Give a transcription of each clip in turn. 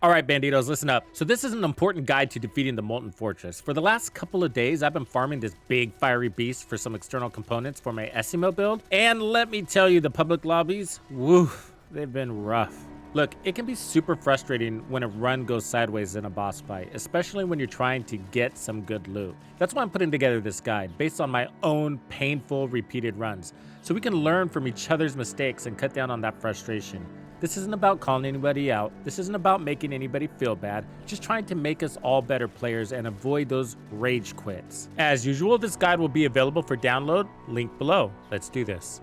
Alright Bandidos, listen up. So this is an important guide to defeating the Molten Fortress. For the last couple of days, I've been farming this big fiery beast for some external components for my Essimo build. And let me tell you, the public lobbies, woo, they've been rough. Look, it can be super frustrating when a run goes sideways in a boss fight, especially when you're trying to get some good loot. That's why I'm putting together this guide, based on my own painful repeated runs, so we can learn from each other's mistakes and cut down on that frustration. This isn't about calling anybody out. This isn't about making anybody feel bad. Just trying to make us all better players and avoid those rage quits. As usual, this guide will be available for download, link below. Let's do this.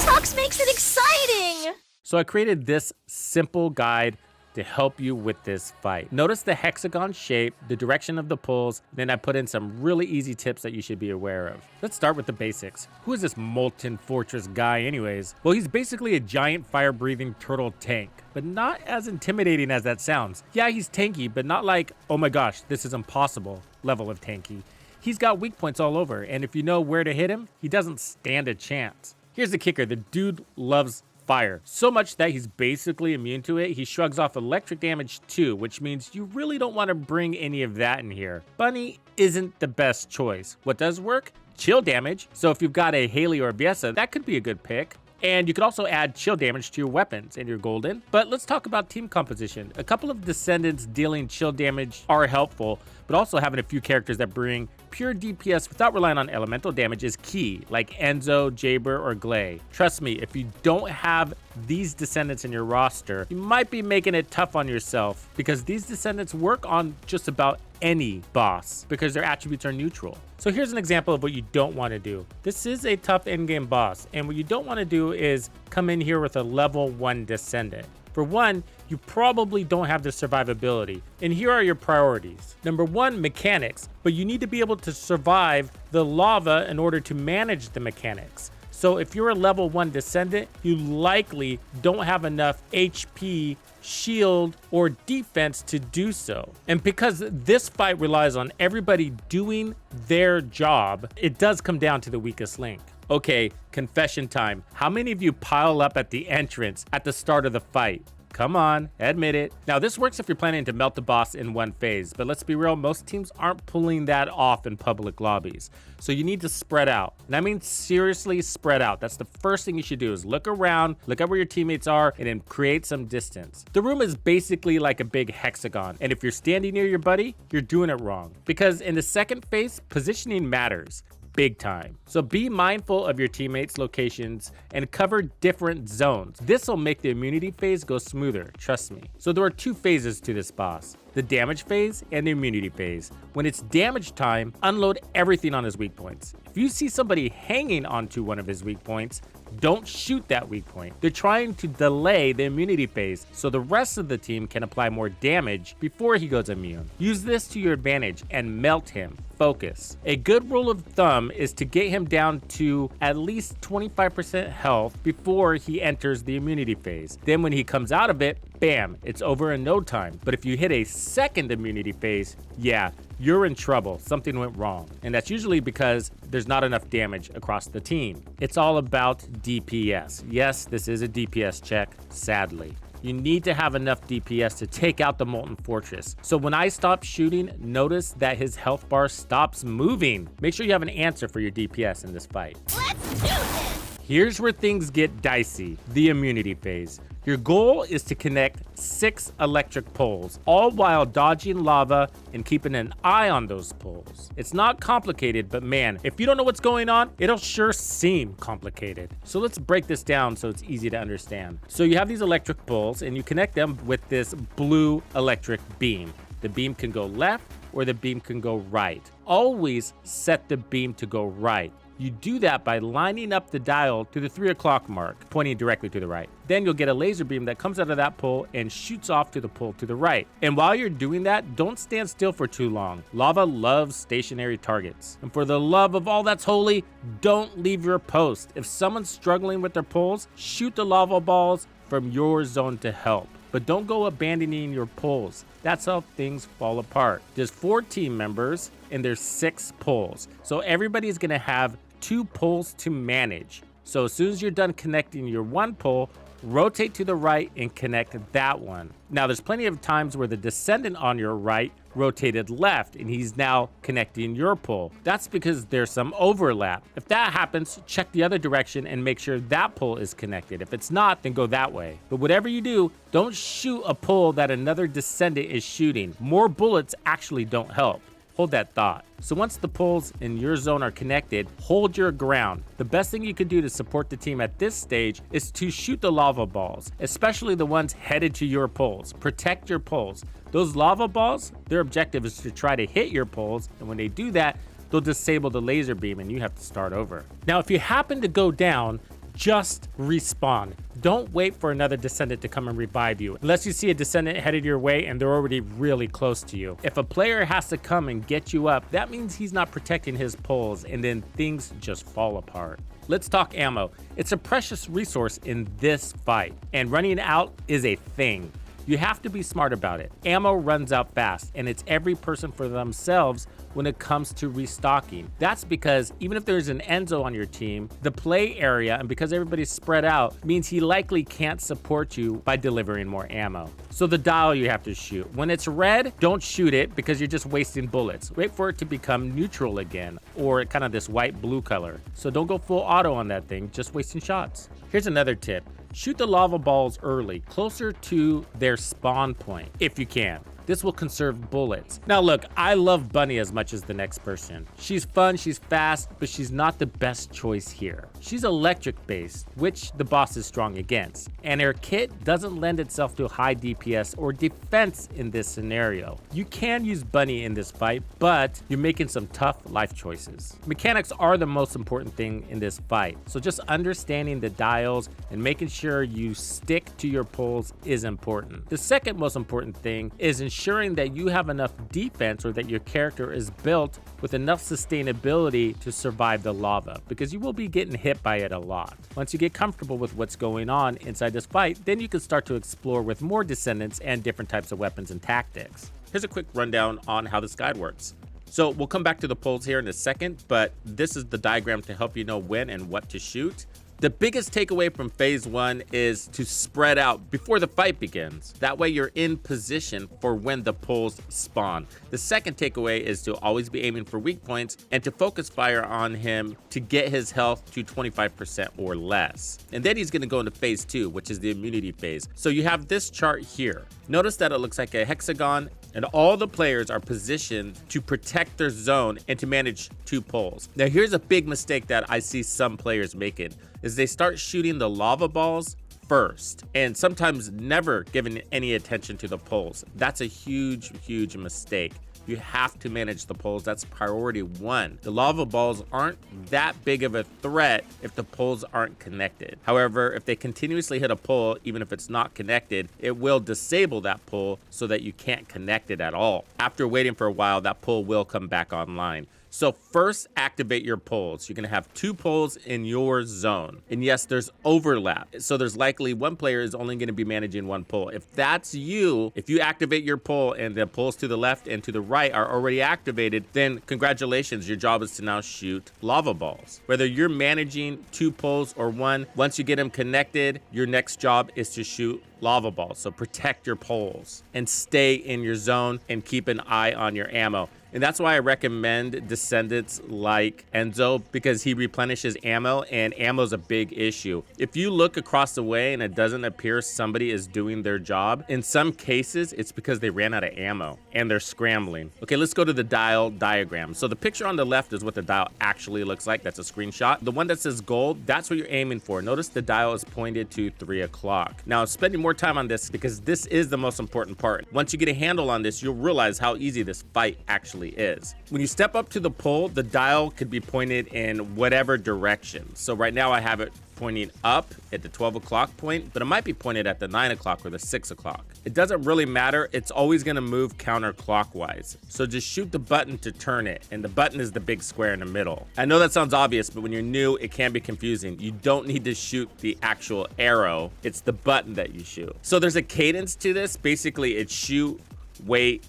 Tux makes it exciting! So I created this simple guide to help you with this fight. Notice the hexagon shape, the direction of the pulls, then I put in some really easy tips that you should be aware of. Let's start with the basics. Who is this Molten Fortress guy anyways? Well, he's basically a giant fire-breathing turtle tank, but not as intimidating as that sounds. Yeah, he's tanky, but not like, oh my gosh, this is impossible level of tanky. He's got weak points all over, and if you know where to hit him, he doesn't stand a chance. Here's the kicker, the dude loves fire. So much that he's basically immune to it. He shrugs off electric damage too, which means you really don't want to bring any of that in here. Bunny isn't the best choice. What does work? Chill damage. So if you've got a Haley or a Biessa, that could be a good pick. And you could also add chill damage to your weapons and your golden. But let's talk about team composition. A couple of Descendants dealing chill damage are helpful, but also having a few characters that bring pure DPS without relying on elemental damage is key, like Enzo, Jaber, or Glay. Trust me, if you don't have these Descendants in your roster, you might be making it tough on yourself, because these Descendants work on just about any boss because their attributes are neutral. So here's an example of what you don't want to do. This is a tough endgame boss, and what you don't want to do is come in here with a level 1 Descendant. For one, you probably don't have the survivability, and here are your priorities. Number 1, mechanics, but you need to be able to survive the lava in order to manage the mechanics. So if you're a level 1 Descendant, you likely don't have enough HP, shield, or defense to do so. And because this fight relies on everybody doing their job, it does come down to the weakest link. Okay, confession time. How many of you pile up at the entrance at the start of the fight? Come on, admit it. Now this works if you're planning to melt the boss in one phase, but let's be real, most teams aren't pulling that off in public lobbies. So you need to spread out. And I mean seriously spread out. That's the first thing you should do is look around, look at where your teammates are, and then create some distance. The room is basically like a big hexagon, and if you're standing near your buddy, you're doing it wrong. Because in the second phase, positioning matters. Big time. So be mindful of your teammates' locations and cover different zones. This will make the immunity phase go smoother, trust me. So there are 2 phases to this boss, the damage phase and the immunity phase. When it's damage time, unload everything on his weak points. If you see somebody hanging onto one of his weak points, don't shoot that weak point. They're trying to delay the immunity phase so the rest of the team can apply more damage before he goes immune. Use this to your advantage and melt him. Focus. A good rule of thumb is to get him down to at least 25% health before he enters the immunity phase. Then when he comes out of it, bam, it's over in no time. But if you hit a second immunity phase, yeah, you're in trouble. Something went wrong. And that's usually because there's not enough damage across the team. It's all about DPS. Yes, this is a DPS check, sadly. You need to have enough DPS to take out the Molten Fortress. So when I stop shooting, notice that his health bar stops moving. Make sure you have an answer for your DPS in this fight. Let's do this! Here's where things get dicey, the immunity phase. Your goal is to connect 6 electric poles, all while dodging lava and keeping an eye on those poles. It's not complicated, but man, if you don't know what's going on, it'll sure seem complicated. So let's break this down so it's easy to understand. So you have these electric poles and you connect them with this blue electric beam. The beam can go left or the beam can go right. Always set the beam to go right. You do that by lining up the dial to the 3 o'clock mark, pointing directly to the right. Then you'll get a laser beam that comes out of that pole and shoots off to the pole to the right. And while you're doing that, don't stand still for too long. Lava loves stationary targets. And for the love of all that's holy, don't leave your post. If someone's struggling with their poles, shoot the lava balls from your zone to help. But don't go abandoning your poles. That's how things fall apart. There's 4 team members and there's 6 poles. So everybody's gonna have 2 poles to manage. So as soon as you're done connecting your one pole, rotate to the right and connect that one. Now there's plenty of times where the Descendant on your right rotated left and he's now connecting your pole. That's because there's some overlap. If that happens, check the other direction and make sure that pole is connected. If it's not, then go that way. But whatever you do, don't shoot a pole that another Descendant is shooting. More bullets actually don't help. Hold that thought. So once the poles in your zone are connected, hold your ground. The best thing you can do to support the team at this stage is to shoot the lava balls, especially the ones headed to your poles. Protect your poles. Those lava balls, their objective is to try to hit your poles, and when they do that, they'll disable the laser beam and you have to start over. Now, if you happen to go down, just respawn. Don't wait for another Descendant to come and revive you, unless you see a Descendant headed your way and they're already really close to you. If a player has to come and get you up, that means he's not protecting his poles, and then things just fall apart. Let's talk ammo. It's a precious resource in this fight, and running out is a thing. You have to be smart about it. Ammo runs out fast, and it's every person for themselves when it comes to restocking. That's because even if there's an Enzo on your team, the play area, and because everybody's spread out, means he likely can't support you by delivering more ammo. So the dial you have to shoot. When it's red, don't shoot it because you're just wasting bullets. Wait for it to become neutral again, or kind of this white-blue color. So don't go full auto on that thing, just wasting shots. Here's another tip. Shoot the lava balls early, closer to their spawn point, if you can. This will conserve bullets. Now look, I love Bunny as much as the next person. She's fun, she's fast, but she's not the best choice here. She's electric based, which the boss is strong against, and her kit doesn't lend itself to high DPS or defense in this scenario. You can use Bunny in this fight, but you're making some tough life choices. Mechanics are the most important thing in this fight, so just understanding the dials and making sure you stick to your poles is important. The second most important thing is ensuring that you have enough defense, or that your character is built with enough sustainability to survive the lava, because you will be getting hit by it a lot. Once you get comfortable with what's going on inside this fight, then you can start to explore with more Descendants and different types of weapons and tactics. Here's a quick rundown on how this guide works. So we'll come back to the poles here in a second, but this is the diagram to help you know when and what to shoot. The biggest takeaway from phase 1 is to spread out before the fight begins. That way you're in position for when the poles spawn. The second takeaway is to always be aiming for weak points and to focus fire on him to get his health to 25% or less. And then he's gonna go into phase 2, which is the immunity phase. So you have this chart here. Notice that it looks like a hexagon, and all the players are positioned to protect their zone and to manage 2 poles. Now here's a big mistake that I see some players making, is they start shooting the lava balls first and sometimes never giving any attention to the poles. That's a huge mistake. You have to manage the poles. That's priority 1. The lava balls aren't that big of a threat if the poles aren't connected. However, if they continuously hit a pole, even if it's not connected, it will disable that pole so that you can't connect it at all. After waiting for a while, that pole will come back online. So first, activate your poles. You're gonna have 2 poles in your zone. And yes, there's overlap. So there's likely one player is only gonna be managing 1 pole. If that's you, if you activate your pole and the poles to the left and to the right are already activated, then congratulations, your job is to now shoot lava balls. Whether you're managing 2 poles or 1, once you get them connected, your next job is to shoot lava balls. So protect your poles and stay in your zone and keep an eye on your ammo. And that's why I recommend Descendants like Enzo, because he replenishes ammo, and ammo's a big issue. If you look across the way and it doesn't appear somebody is doing their job, in some cases, it's because they ran out of ammo and they're scrambling. Okay, let's go to the dial diagram. So the picture on the left is what the dial actually looks like. That's a screenshot. The one that says gold, that's what you're aiming for. Notice the dial is pointed to 3 o'clock. Now, I'm spending more time on this because this is the most important part. Once you get a handle on this, you'll realize how easy this fight actually is. When you step up to the pole, the dial could be pointed in whatever direction. So right now I have it pointing up at the 12 o'clock point, but it might be pointed at the 9 o'clock or the 6 o'clock. It doesn't really matter. It's always going to move counterclockwise. So just shoot the button to turn it, and the button is the big square in the middle. I know that sounds obvious, but when you're new, it can be confusing. You don't need to shoot the actual arrow. It's the button that you shoot. So there's a cadence to this. Basically, it's shoot, wait,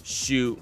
shoot,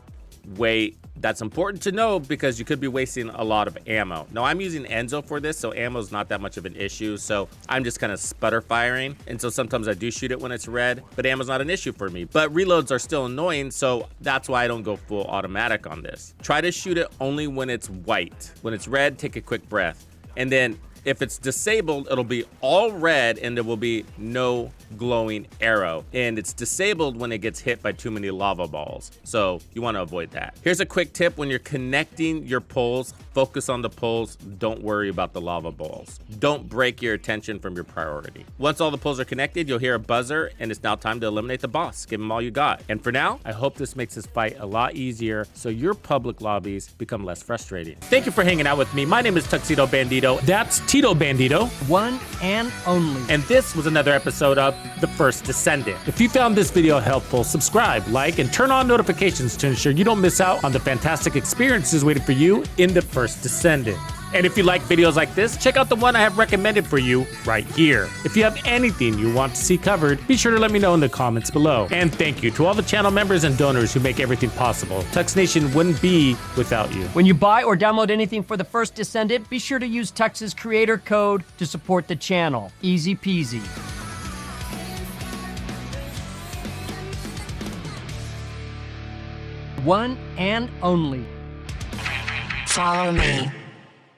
wait, That's important to know because you could be wasting a lot of ammo. Now I'm using Enzo for this, so ammo is not that much of an issue. So I'm just kind of sputter firing. And so sometimes I do shoot it when it's red, but ammo's not an issue for me. But reloads are still annoying, so that's why I don't go full automatic on this. Try to shoot it only when it's white. When it's red, take a quick breath. And then if it's disabled, it'll be all red and there will be no glowing arrow. And it's disabled when it gets hit by too many lava balls. So you want to avoid that. Here's a quick tip. When you're connecting your poles, focus on the poles. Don't worry about the lava balls. Don't break your attention from your priority. Once all the poles are connected, you'll hear a buzzer and it's now time to eliminate the boss. Give him all you got. And for now, I hope this makes this fight a lot easier so your public lobbies become less frustrating. Thank you for hanging out with me. My name is Tuxedo Bandido. That's Tito Bandido. One and only. And this was another episode of The First Descendant. If you found this video helpful, subscribe, like, and turn on notifications to ensure you don't miss out on the fantastic experiences waiting for you in The First Descendant. And if you like videos like this, check out the one I have recommended for you right here. If you have anything you want to see covered, be sure to let me know in the comments below. And thank you to all the channel members and donors who make everything possible. Tux Nation wouldn't be without you. When you buy or download anything for The First Descendant, be sure to use Tux's creator code to support the channel. Easy peasy. One and only. Follow me.